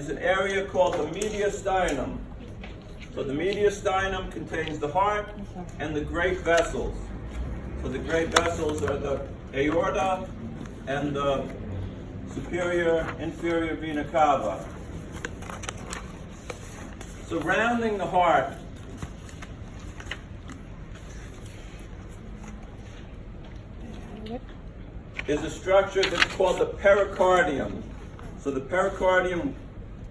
is an area called the mediastinum. So the mediastinum contains the heart and the great vessels. So the great vessels are the aorta and the superior inferior vena cava. Surrounding the heart is a structure that's called the pericardium. So the pericardium,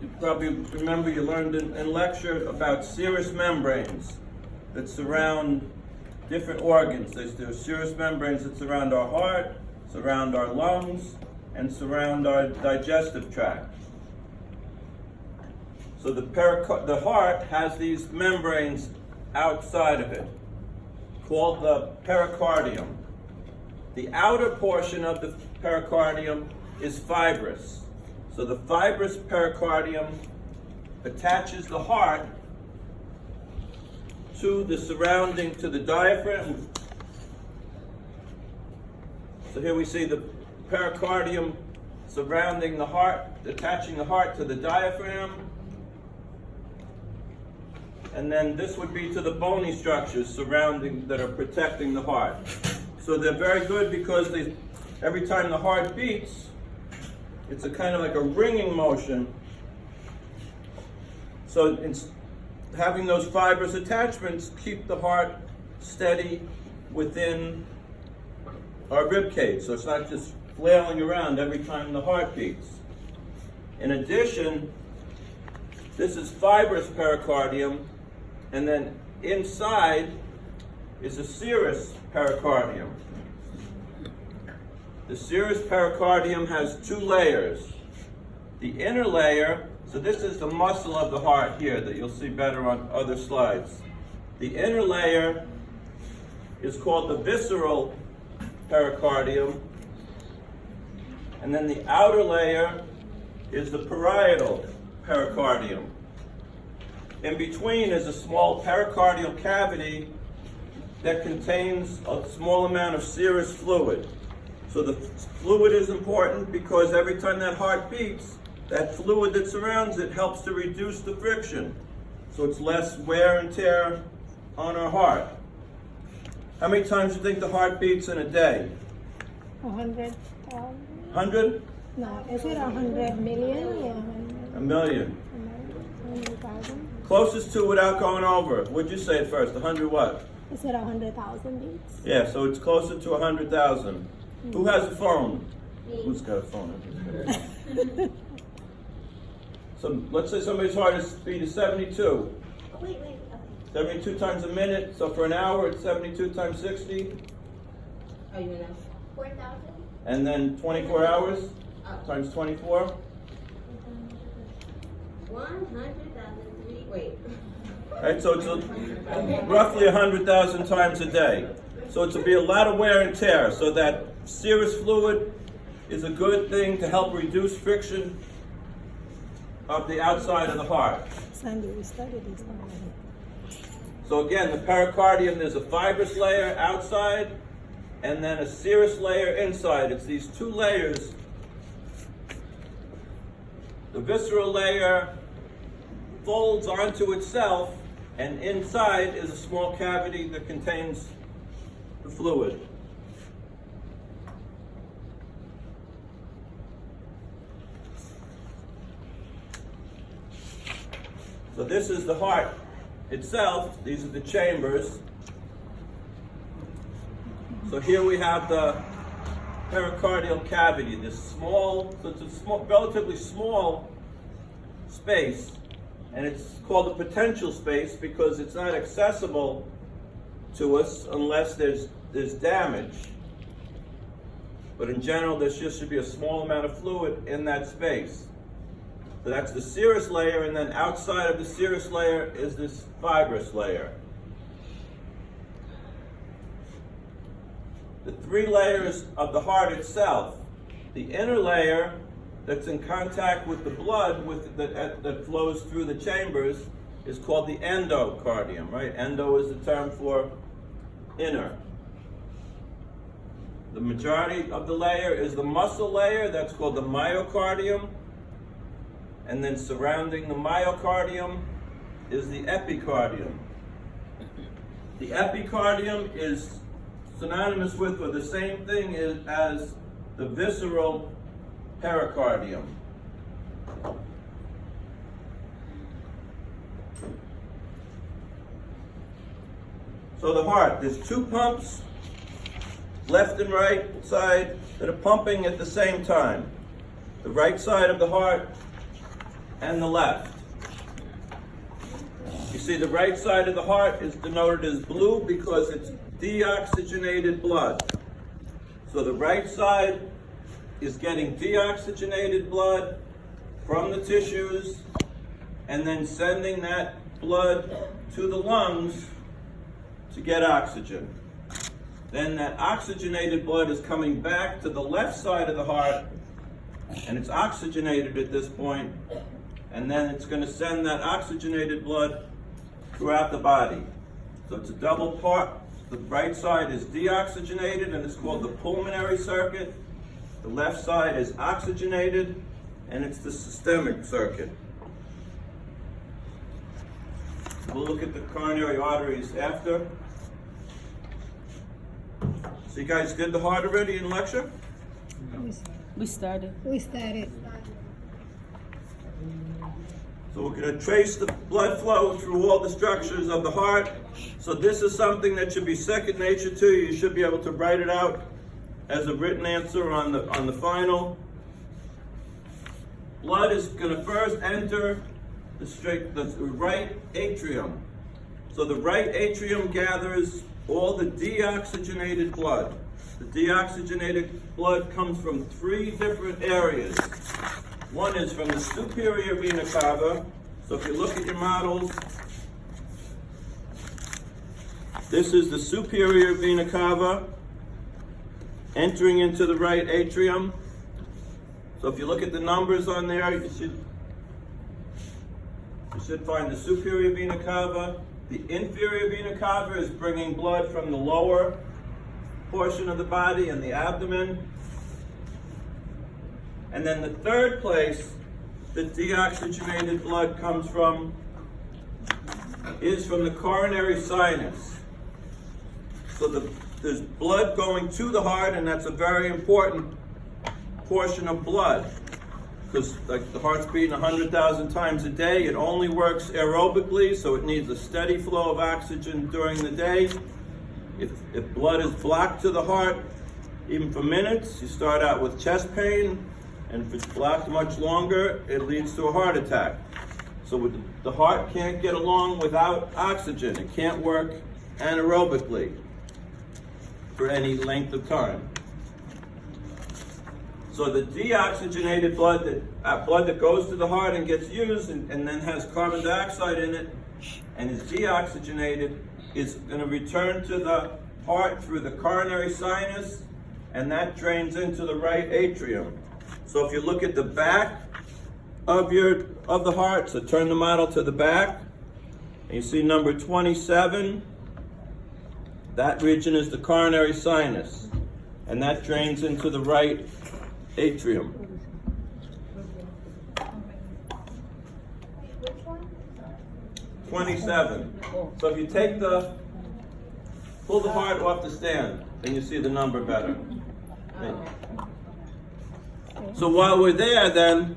you probably remember you learned in lecture about serous membranes that surround different organs. There's serous membranes that surround our heart, surround our lungs, and surround our digestive tract. So the heart has these membranes outside of it, called the pericardium. The outer portion of the pericardium is fibrous. So the fibrous pericardium attaches the heart to the diaphragm. So here we see the pericardium surrounding the heart, attaching the heart to the diaphragm. And then this would be to the bony structures that are protecting the heart. So they're very good because every time the heart beats, it's a kind of like a ringing motion. So having those fibrous attachments keep the heart steady within our rib cage. So it's not just flailing around every time the heart beats. In addition, this is fibrous pericardium, and then inside is a serous pericardium. The serous pericardium has two layers. The inner layer, so this is the muscle of the heart here that you'll see better on other slides. The inner layer is called the visceral pericardium, and then the outer layer is the parietal pericardium. In between is a small pericardial cavity that contains a small amount of serous fluid. So the fluid is important because every time that heart beats, that fluid that surrounds it helps to reduce the friction. So it's less wear and tear on our heart. How many times do you think the heart beats in a day? 100,000. 100? No, is it 100 million? Yeah, 100. A million. 100,000. Closest to without going over. What'd you say at first? 100 what? Is it 100,000 beats? Yeah, so it's closer to 100,000. Who has a phone? Who's got a phone? So let's say somebody's heart speed is 72. Wait. 72 times a minute, so for an hour it's 72 times 60. Are you enough? 4,000? And then 24 hours times 24. 100,000. Wait. Right, so it's roughly 100,000 times a day. So it's to be a lot of wear and tear. So that serous fluid is a good thing to help reduce friction of the outside of the heart. Sandy, we studied this already. So again, the pericardium, there's a fibrous layer outside and then a serous layer inside. It's these two layers. The visceral layer folds onto itself, and inside is a small cavity that contains the fluid. So this is the heart itself. These are the chambers. So here we have the pericardial cavity, this small, so it's a small, relatively small space, and it's called a potential space because it's not accessible to us unless there's damage. But in general, there just should be a small amount of fluid in that space. So that's the serous layer, and then outside of the serous layer is this fibrous layer. The three layers of the heart itself. The inner layer that's in contact with the blood that flows through the chambers is called the endocardium, right? Endo is the term for inner. The majority of the layer is the muscle layer, that's called the myocardium. and then surrounding the myocardium is the epicardium. The epicardium is synonymous with, or the same thing as the visceral pericardium. So the heart, there's two pumps, left and right side, that are pumping at the same time. The right side of the heart and the left. You see, the right side of the heart is denoted as blue because it's deoxygenated blood. So the right side is getting deoxygenated blood from the tissues and then sending that blood to the lungs to get oxygen. Then that oxygenated blood is coming back to the left side of the heart, and it's oxygenated at this point, and then it's going to send that oxygenated blood throughout the body. So it's a double part. The right side is deoxygenated, and it's called the pulmonary circuit. The left side is oxygenated, and it's the systemic circuit. We'll look at the coronary arteries after. So you guys did the heart already in lecture? We started. We started. So we're going to trace the blood flow through all the structures of the heart. So this is something that should be second nature to you. You should be able to write it out as a written answer on the final. Blood is going to first enter the right atrium. So the right atrium gathers all the deoxygenated blood. The deoxygenated blood comes from three different areas. One is from the superior vena cava. So if you look at your models, this is the superior vena cava entering into the right atrium. So if you look at the numbers on there, you should find the superior vena cava. The inferior vena cava is bringing blood from the lower portion of the body and the abdomen. And then the third place that deoxygenated blood comes from is from the coronary sinus. So there's blood going to the heart, and that's a very important portion of blood. Because like the heart's beating 100,000 times a day, it only works aerobically, so it needs a steady flow of oxygen during the day. If blood is blocked to the heart, even for minutes, you start out with chest pain, and if it's blocked much longer, it leads to a heart attack. So the heart can't get along without oxygen. It can't work anaerobically for any length of time. So the deoxygenated blood, that goes to the heart and gets used and then has carbon dioxide in it and is deoxygenated, is going to return to the heart through the coronary sinus, and that drains into the right atrium. So if you look at the back of the heart, so turn the model to the back, and you see number 27, that region is the coronary sinus, and that drains into the right atrium. Which one? 27. So if you pull the heart off the stand, then you see the number better. So while we're there, then,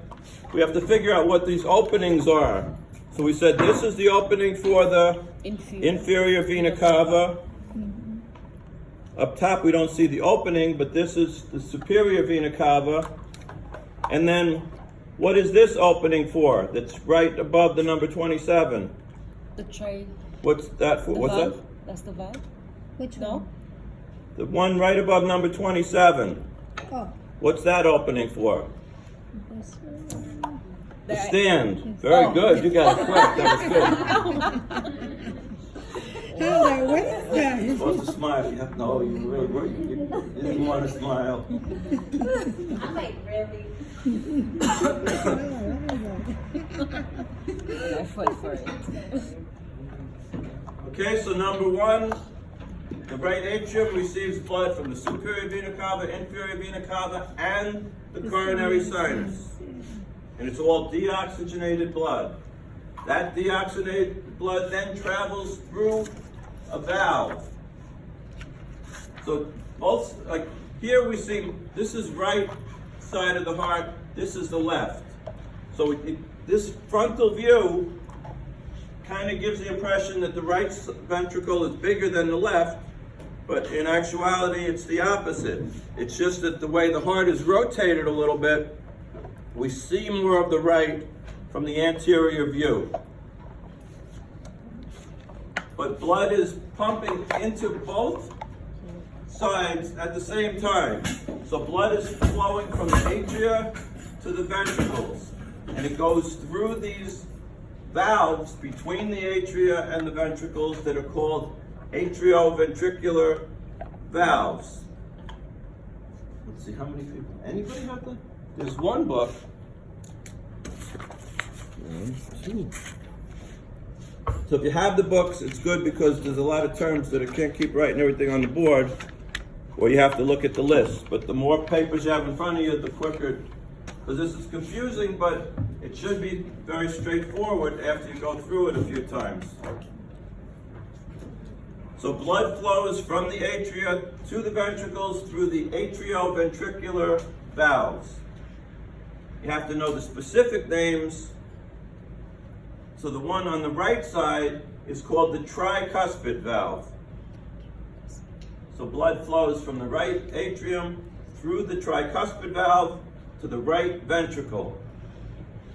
we have to figure out what these openings are. So we said this is the opening for the inferior vena cava. Up top we don't see the opening, but this is the superior vena cava. And then what is this opening for that's right above the number 27? The tray. What's that for? The What's valve? that? That's the valve? Which No? one? The one right above number 27. Oh, What's that opening for? this one. The stand. Very good. You got it correct. That was good. Oh, like, what is that? You're supposed to smile. You have, no, you really were. You didn't want to smile. I'm like, really? I fought for it. Okay, so number one, the right atrium receives blood from the superior vena cava, inferior vena cava, and the coronary sinus. and it's all deoxygenated blood. That deoxygenated blood then travels through a valve. So both, like here we see, this is right side of the heart, this is the left. So this frontal view kind of gives the impression that the right ventricle is bigger than the left, but in actuality it's the opposite. It's just that the way the heart is rotated a little bit, we see more of the right from the anterior view. But blood is pumping into both sides at the same time. So blood is flowing from the atria to the ventricles, and it goes through these valves between the atria and the ventricles that are called atrioventricular valves. Let's see, how many people? Anybody have that? There's one book. One, two. So if you have the books, it's good because there's a lot of terms that I can't keep writing everything on the board, or you have to look at the list. But the more papers you have in front of you, the quicker, because this is confusing, but it should be very straightforward after you go through it a few times. So blood flows from the atria to the ventricles through the atrioventricular valves. You have to know the specific names. So the one on the right side is called the tricuspid valve. So blood flows from the right atrium through the tricuspid valve to the right ventricle.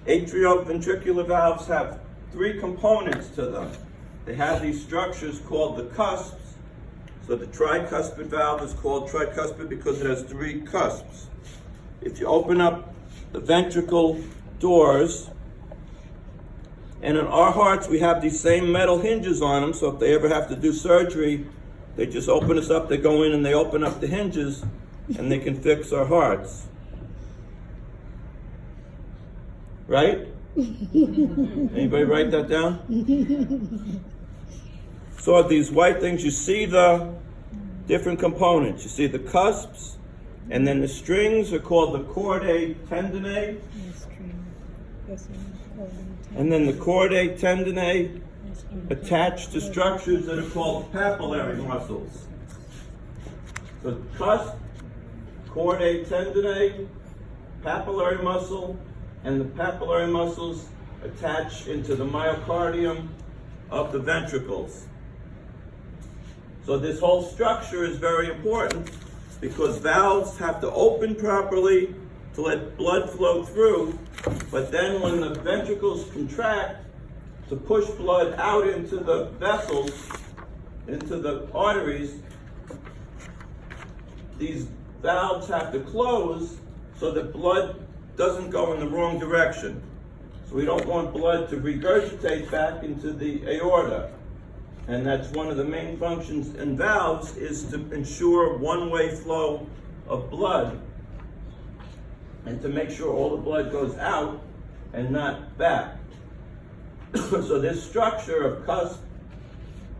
Atrioventricular valves have three components to them. They have these structures called the cusps. So the tricuspid valve is called tricuspid because it has three cusps. If you open up the ventricle doors, and in our hearts we have these same metal hinges on them, so if they ever have to do surgery, they just open us up, they go in and they open up the hinges, and they can fix our hearts. Right? Anybody write that down? So these white things, you see the different components. You see the cusps, and then the strings are called the chordae tendineae. And then the chordae tendineae attached to structures that are called papillary muscles. So cusp, chordae tendineae, papillary muscle, and the papillary muscles attach into the myocardium of the ventricles. So this whole structure is very important because valves have to open properly to let blood flow through, but then when the ventricles contract to push blood out into the vessels, into the arteries, these valves have to close so that blood doesn't go in the wrong direction. So we don't want blood to regurgitate back into the aorta. And that's one of the main functions in valves, is to ensure one-way flow of blood and to make sure all the blood goes out and not back. So this structure of cusp,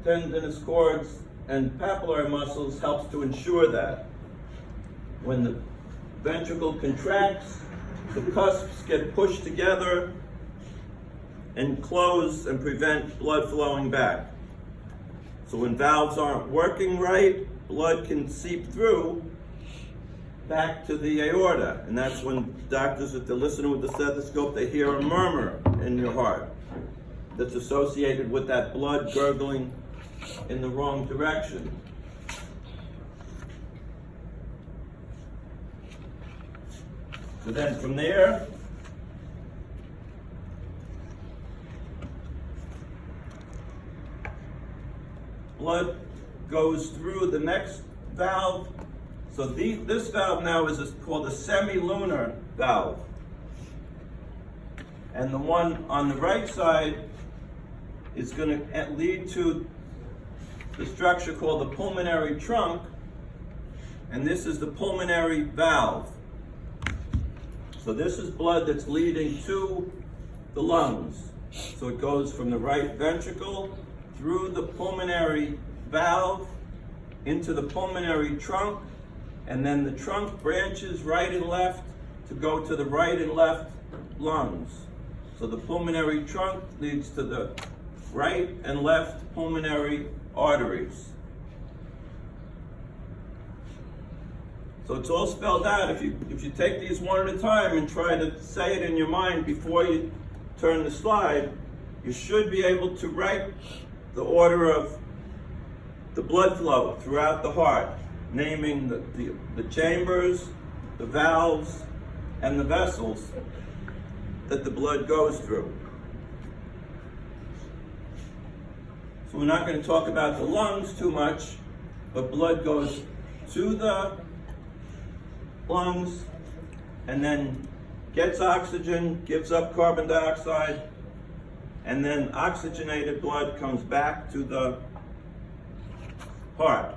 tendinous cords, and papillary muscles helps to ensure that. When the ventricle contracts, the cusps get pushed together and close and prevent blood flowing back. So when valves aren't working right, blood can seep through back to the aorta. And that's when doctors, if they're listening with the stethoscope, they hear a murmur in your heart that's associated with that blood gurgling in the wrong direction. So then from there, blood goes through the next valve. So this valve now is called a semilunar valve. And the one on the right side is going to lead to the structure called the pulmonary trunk. And this is the pulmonary valve. So this is blood that's leading to the lungs. So it goes from the right ventricle through the pulmonary valve into the pulmonary trunk, and then the trunk branches right and left to go to the right and left lungs. So the pulmonary trunk leads to the right and left pulmonary arteries. So it's all spelled out. If you take these one at a time and try to say it in your mind before you turn the slide, you should be able to write the order of the blood flow throughout the heart, naming the chambers, the valves, and the vessels that the blood goes through. So we're not going to talk about the lungs too much, but blood goes to the lungs and then gets oxygen, gives up carbon dioxide, and then oxygenated blood comes back to the heart.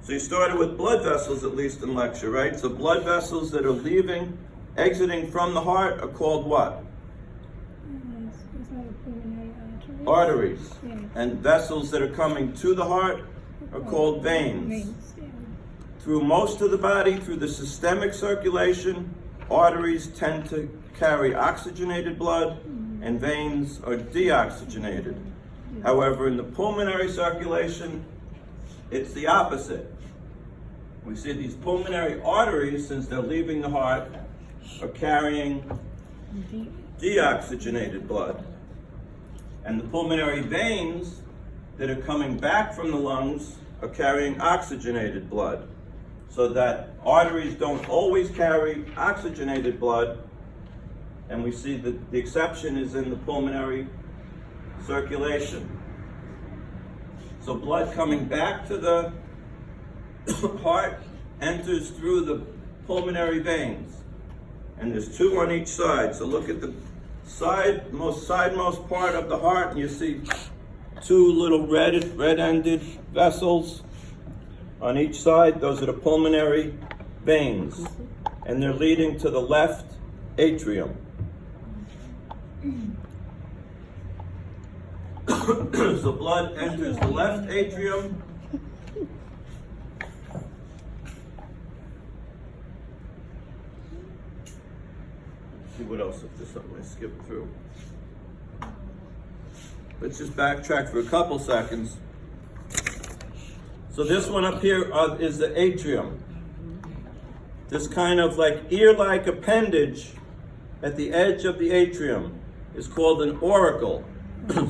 So you started with blood vessels, at least in lecture, right? So blood vessels that are exiting from the heart are called what? It's like a pulmonary artery. Arteries. Yeah. And vessels that are coming to the heart are called veins. Veins, yeah. Through most of the body, through the systemic circulation, arteries tend to carry oxygenated blood and veins are deoxygenated. However, in the pulmonary circulation, it's the opposite. We see these pulmonary arteries, since they're leaving the heart, are carrying deoxygenated blood. And the pulmonary veins that are coming back from the lungs are carrying oxygenated blood. So that arteries don't always carry oxygenated blood, and we see that the exception is in the pulmonary circulation. So blood coming back to the heart enters through the pulmonary veins. And there's two on each side. So look at the sidemost part of the heart, and you see two little red-ended vessels on each side. Those are the pulmonary veins, and they're leading to the left atrium. So blood enters the left atrium. See what else, if there's something I skipped through. Let's just backtrack for a couple seconds. So this one up here is the atrium. This kind of like ear-like appendage at the edge of the atrium is called an auricle.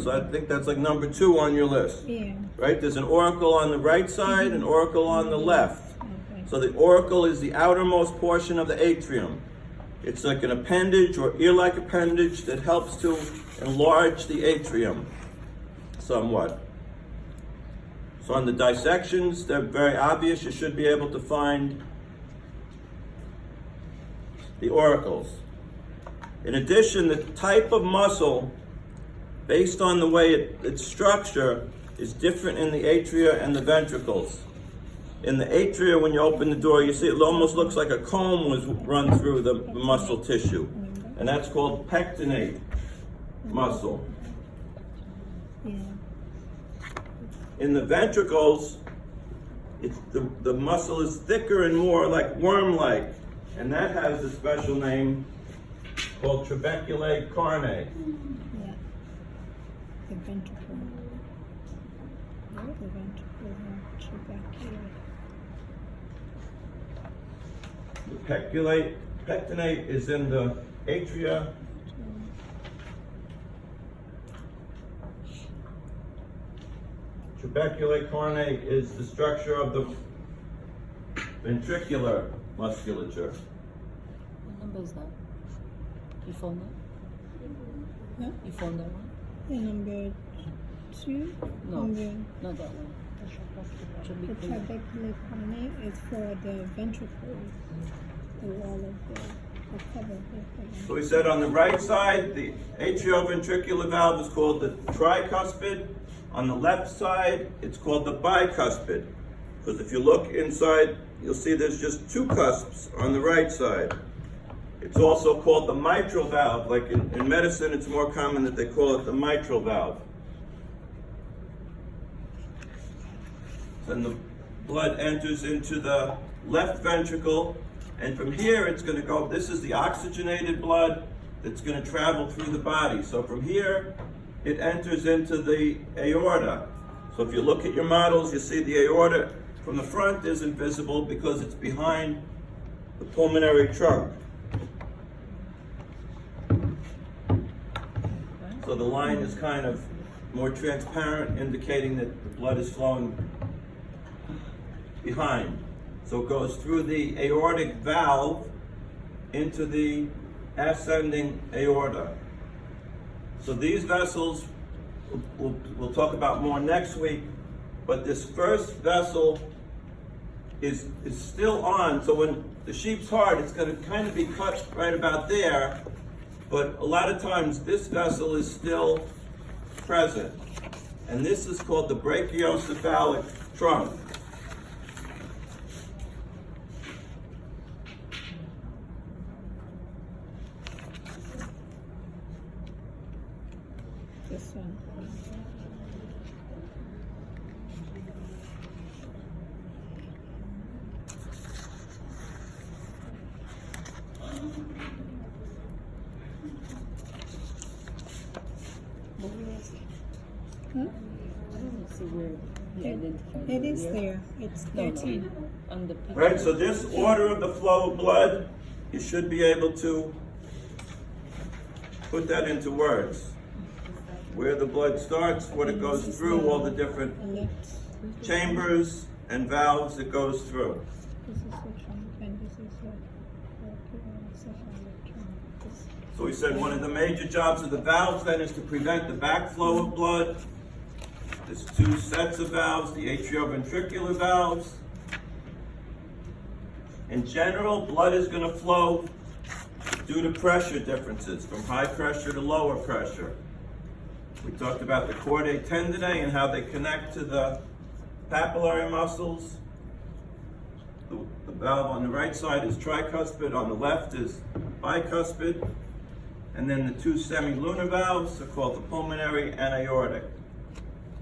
So I think that's like number 2 on your list. Yeah. Right? There's an auricle on the right side, an auricle on the left. Okay. So the auricle is the outermost portion of the atrium. It's like an appendage or ear-like appendage that helps to enlarge the atrium somewhat. So on the dissections, they're very obvious. You should be able to find the auricles. In addition, the type of muscle, based on the way its structure, is different in the atria and the ventricles. In the atria, when you open the door, you see it almost looks like a comb was run through the muscle tissue. And that's called pectinate muscle. Yeah. In the ventricles, the muscle is thicker and more like worm-like. And that has a special name called trabeculae carnae. Yeah. The ventricle. The ventricle, trabeculate. The pectinate is in the atria. Trabeculae carnae is the structure of the ventricular musculature. What number is that? You found that? Huh? You found that one? Yeah, number 2. No, Number, not that one. Should be the clear. trabecular carnae is for the ventricles, the wall of the cover of the So we said on the right side, the atrioventricular valve is called the tricuspid. On the left side, it's called the bicuspid. Because if you look inside, you'll see there's just 2 cusps on the right side. It's also called the mitral valve. Like in medicine, it's more common that they call it the mitral valve. Then the blood enters into the left ventricle And from here, it's going to go, this is the oxygenated blood that's going to travel through the body. So from here, it enters into the aorta. So if you look at your models, you see the aorta from the front isn't visible because it's behind the pulmonary trunk. So the line is kind of more transparent, indicating that the blood is flowing behind. So it goes through the aortic valve into the ascending aorta. So these vessels, we'll talk about more next week, but this first vessel is still on. So when the sheep's heart, it's going to kind of be cut right about there, but a lot of times this vessel is still present. And this is called the brachiocephalic trunk. This one. Huh? I don't see where he identified. It is here. there. It's No, no. 13. On the picture. Right, so this order of the flow of blood, you should be able to put that into words. Where the blood starts, what it goes through, all the different The left. chambers and valves it goes through. This is the trunk, and this is the cephalic trunk. This. So we said one of the major jobs of the valves then is to prevent the backflow of blood. There's two sets of valves, the atrioventricular valves. In general, blood is going to flow due to pressure differences, from high pressure to lower pressure. We talked about the chordae tendineae and how they connect to the papillary muscles. The valve on the right side is tricuspid, on the left is bicuspid. And then the two semilunar valves are called the pulmonary and aortic.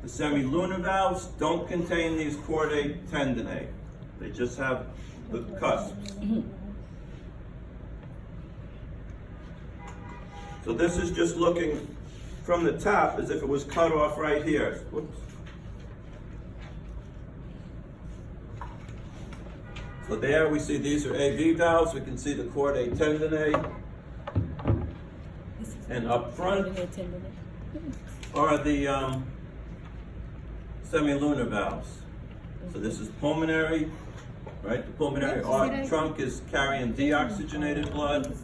The semilunar valves don't contain these chordae tendineae. They just have the cusps. So this is just looking from the top as if it was cut off right here. Whoops. So there we see these are AV valves. We can see the chordae tendineae. And up front are the semilunar valves. So this is pulmonary, right? The pulmonary trunk is carrying deoxygenated blood,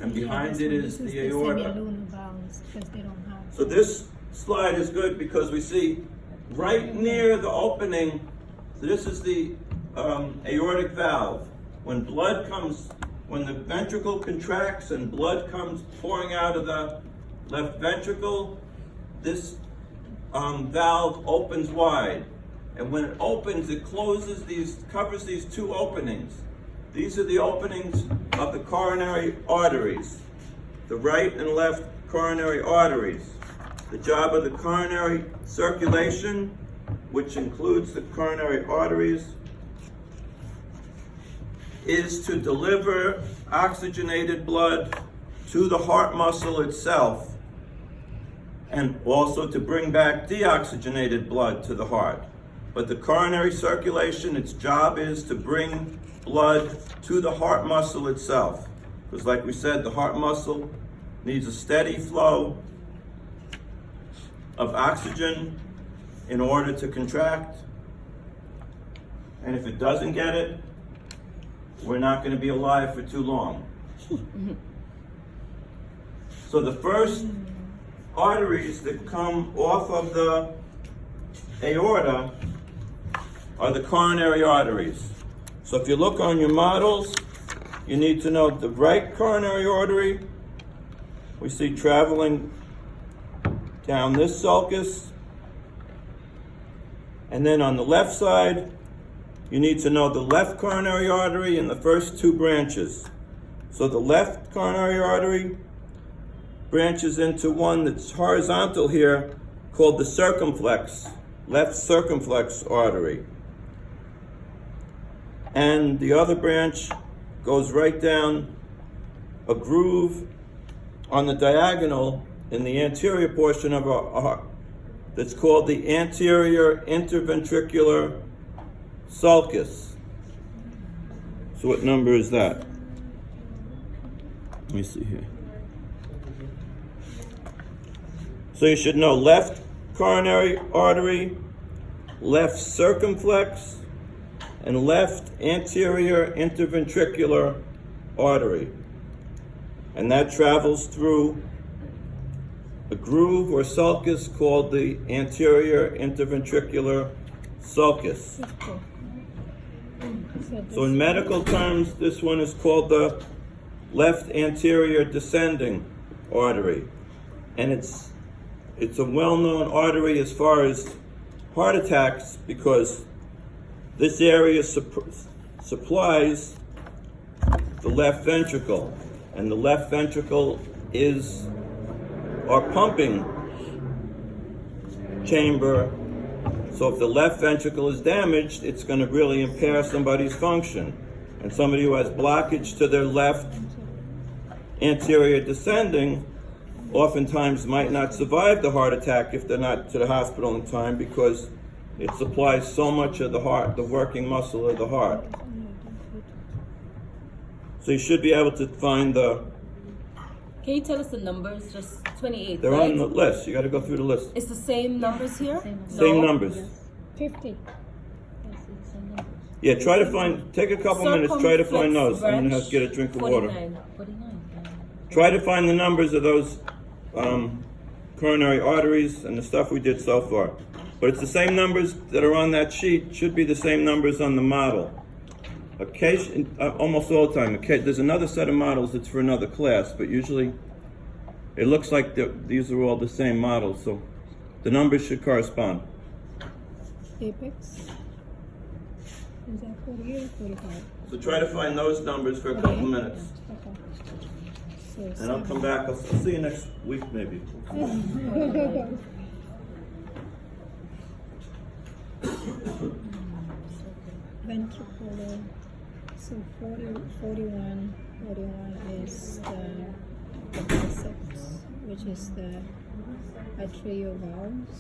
and behind it is the aorta. Semilunar valves, because they don't have. So this slide is good because we see right near the opening, so this is the aortic valve. When the ventricle contracts and blood comes pouring out of the left ventricle, this valve opens wide. And when it opens, it covers these two openings. These are the openings of the coronary arteries, the right and left coronary arteries. The job of the coronary circulation, which includes the coronary arteries, is to deliver oxygenated blood to the heart muscle itself, and also to bring back deoxygenated blood to the heart. But the coronary circulation, its job is to bring blood to the heart muscle itself. Because like we said, the heart muscle needs a steady flow of oxygen in order to contract. And if it doesn't get it, we're not going to be alive for too long. So the first arteries that come off of the aorta are the coronary arteries. So if you look on your models, you need to know the right coronary artery we see traveling down this sulcus. And then on the left side, you need to know the left coronary artery and the first two branches. So the left coronary artery branches into one that's horizontal here called the circumflex, left circumflex artery. And the other branch goes right down a groove on the diagonal in the anterior portion of our heart that's called the anterior interventricular sulcus. So what number is that? Let me see here. So you should know left coronary artery, left circumflex, and left anterior interventricular artery. And that travels through a groove or sulcus called the anterior interventricular sulcus. So in medical terms, this one is called the left anterior descending artery. And it's a well-known artery as far as heart attacks because this area supplies the left ventricle, and the left ventricle is our pumping chamber. So if the left ventricle is damaged, it's going to really impair somebody's function. And somebody who has blockage to their left anterior descending oftentimes might not survive the heart attack if they're not to the hospital in time because it supplies so much of the heart, the working muscle of the heart. So you should be able to find the... Can you tell us the numbers? Just 28, They're right? on the list. You got to go through the list. It's the same numbers here? Same No? numbers. 50. Yeah, try to find, take a couple minutes, try to find those. I'm going to have to get a drink of water. 49. Try to find the numbers of those coronary arteries and the stuff we did so far. But it's the same numbers that are on that sheet, should be the same numbers on the model. Almost all the time. There's another set of models that's for another class, but usually it looks like these are all the same models, so the numbers should correspond. Apex. Is that 48 or 45? So try to find those numbers for a couple minutes. Okay. So And I'll come back, I'll see you next week maybe. Ventricular. So 41 is the biceps, which is the atrial valves.